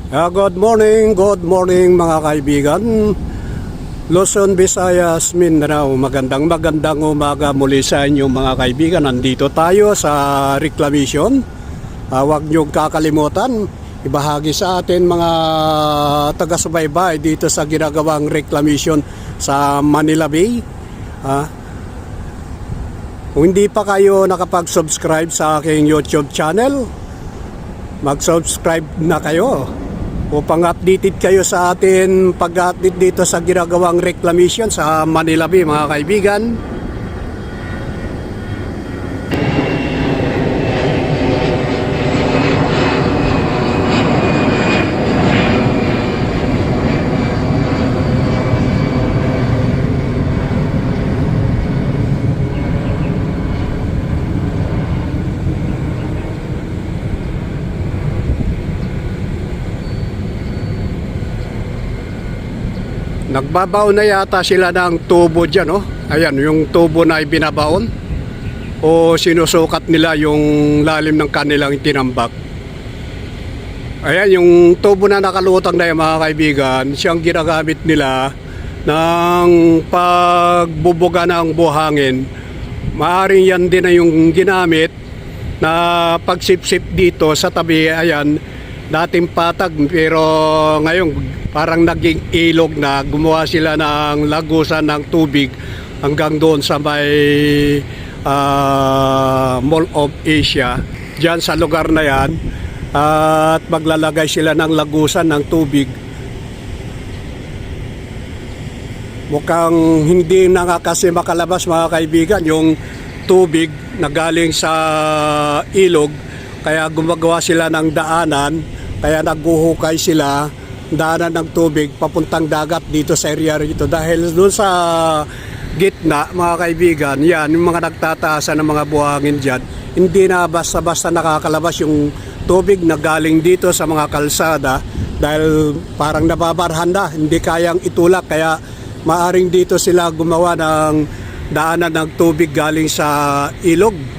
Good morning mga kaibigan. Luzon, Visayas, Mindanao. Magandang umaga muli sa inyo mga kaibigan. Nandito tayo sa reclamation. Huwag niyong kakalimutan, ibahagi sa atin mga taga-subaybay dito sa ginagawang reclamation sa Manila Bay. Kung hindi pa kayo nakapag-subscribe sa aking YouTube channel, mag-subscribe na kayo upang updated kayo sa atin pag-update dito sa ginagawang reclamation sa Manila Bay mga kaibigan. Nagbabaon na yata sila ng tubo dyan, oh. Ayan, yung tubo na ibinabaon o sinusukat nila yung lalim ng kanilang tinambak. Ayan, yung tubo na nakalutang na yung mga kaibigan, siyang ginagamit nila ng pagbubuga ng buhangin. Maaaring yan din na yung ginamit na pagsipsip dito sa tabi. Ayan, dating patag pero ngayon parang naging ilog na. Gumawa sila ng lagusan ng tubig hanggang doon sa may Mall of Asia, dyan sa lugar na yan, at maglalagay sila ng lagusan ng tubig. Mukhang hindi na nga kasi makalabas mga kaibigan yung tubig na galing sa ilog, kaya gumagawa sila ng daanan, kaya naghuhukay sila daanan ng tubig papuntang dagat dito sa area rito. Dahil doon sa gitna mga kaibigan, yan yung mga nagtataasan ng mga buhangin dyan, hindi na basta-basta nakakalabas yung tubig na galing dito sa mga kalsada dahil parang nababarhan na, hindi kayang itulak, kaya maaring dito sila gumawa ng daanan ng tubig galing sa ilog.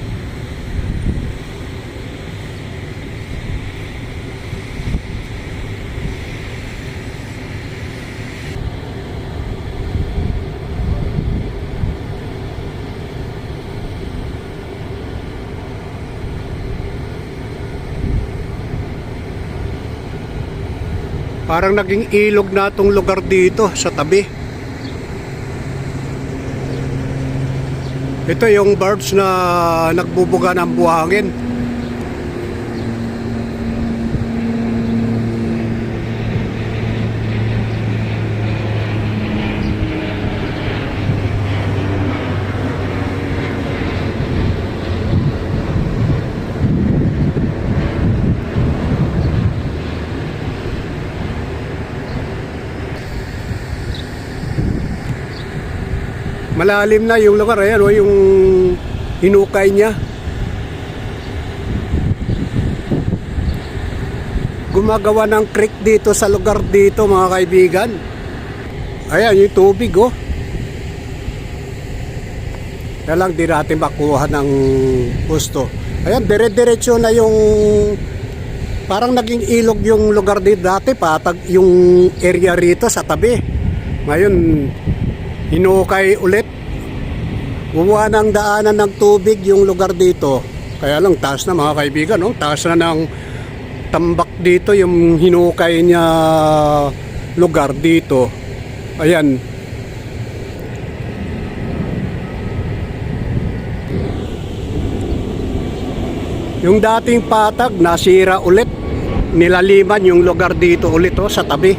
Parang naging ilog na itong lugar dito sa tabi. Ito yung birds na nagbubuga ng buhangin. Malalim na yung lugar, ayan o, yung hinukay niya. Gumagawa ng creek dito sa lugar dito mga kaibigan. Ayan yung tubig, oh. Kaya lang di natin makuha ng gusto. Ayan, dire-diretso na yung parang naging ilog yung lugar dito. Dati patag yung area rito sa tabi. Ngayon hinukay ulit. Gumawa ng daanan ng tubig yung lugar dito. Kaya lang taas na mga kaibigan, no? Taas na ng tambak dito yung hinukay niya lugar dito. Ayan. Yung dating patag nasira ulit. Nilaliman yung lugar dito ulit, oh, sa tabi.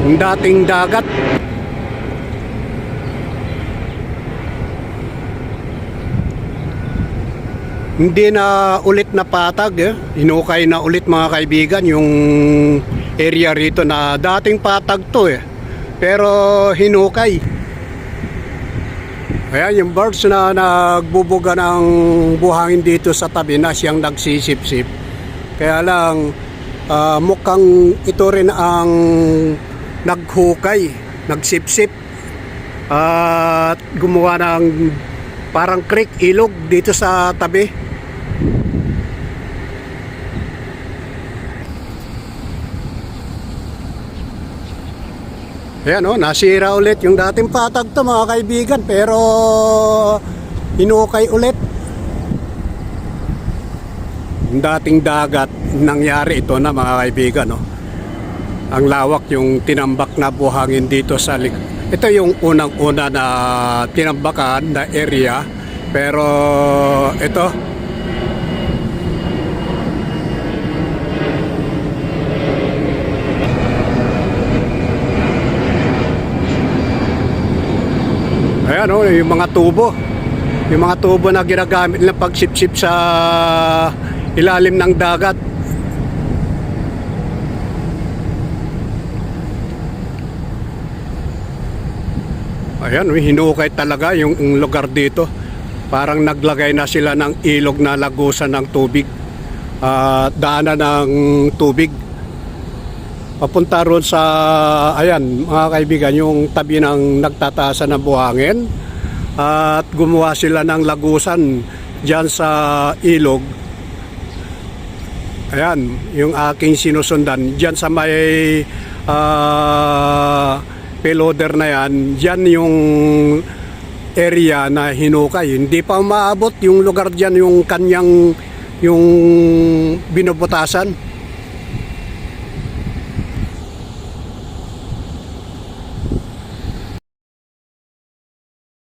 Yung dating dagat, hindi na ulit na patag, eh. Hinukay na ulit mga kaibigan yung area rito na dating patag to, eh. Pero hinukay. Ayan yung birds na nagbubuga ng buhangin dito sa tabi na siyang nagsisipsip. Kaya lang mukhang ito rin ang naghukay, nagsipsip at gumawa ng parang creek, ilog dito sa tabi. Ayan o, nasira ulit yung dating patag to mga kaibigan, pero hinukay ulit. Yung dating dagat, nangyari ito na mga kaibigan. No? Ang lawak yung tinambak na buhangin dito sa ito yung unang-una na tinambakan na area, pero ito ayan o, yung mga tubo. Yung mga tubo na ginagamit na pagsipsip sa ilalim ng dagat. Ayan, hinukay talaga yung lugar dito. Parang naglagay na sila ng ilog na lagusan ng tubig. Daanan ng tubig. Papunta ron sa, ayan mga kaibigan, yung tabi ng nagtataasan ng buhangin. At gumawa sila ng lagusan dyan sa ilog. Ayan, yung aking sinusundan. Dyan sa may peloder na yan, dyan yung area na hinukay. Hindi pa umaabot yung lugar dyan, yung kanyang, yung binubutasan.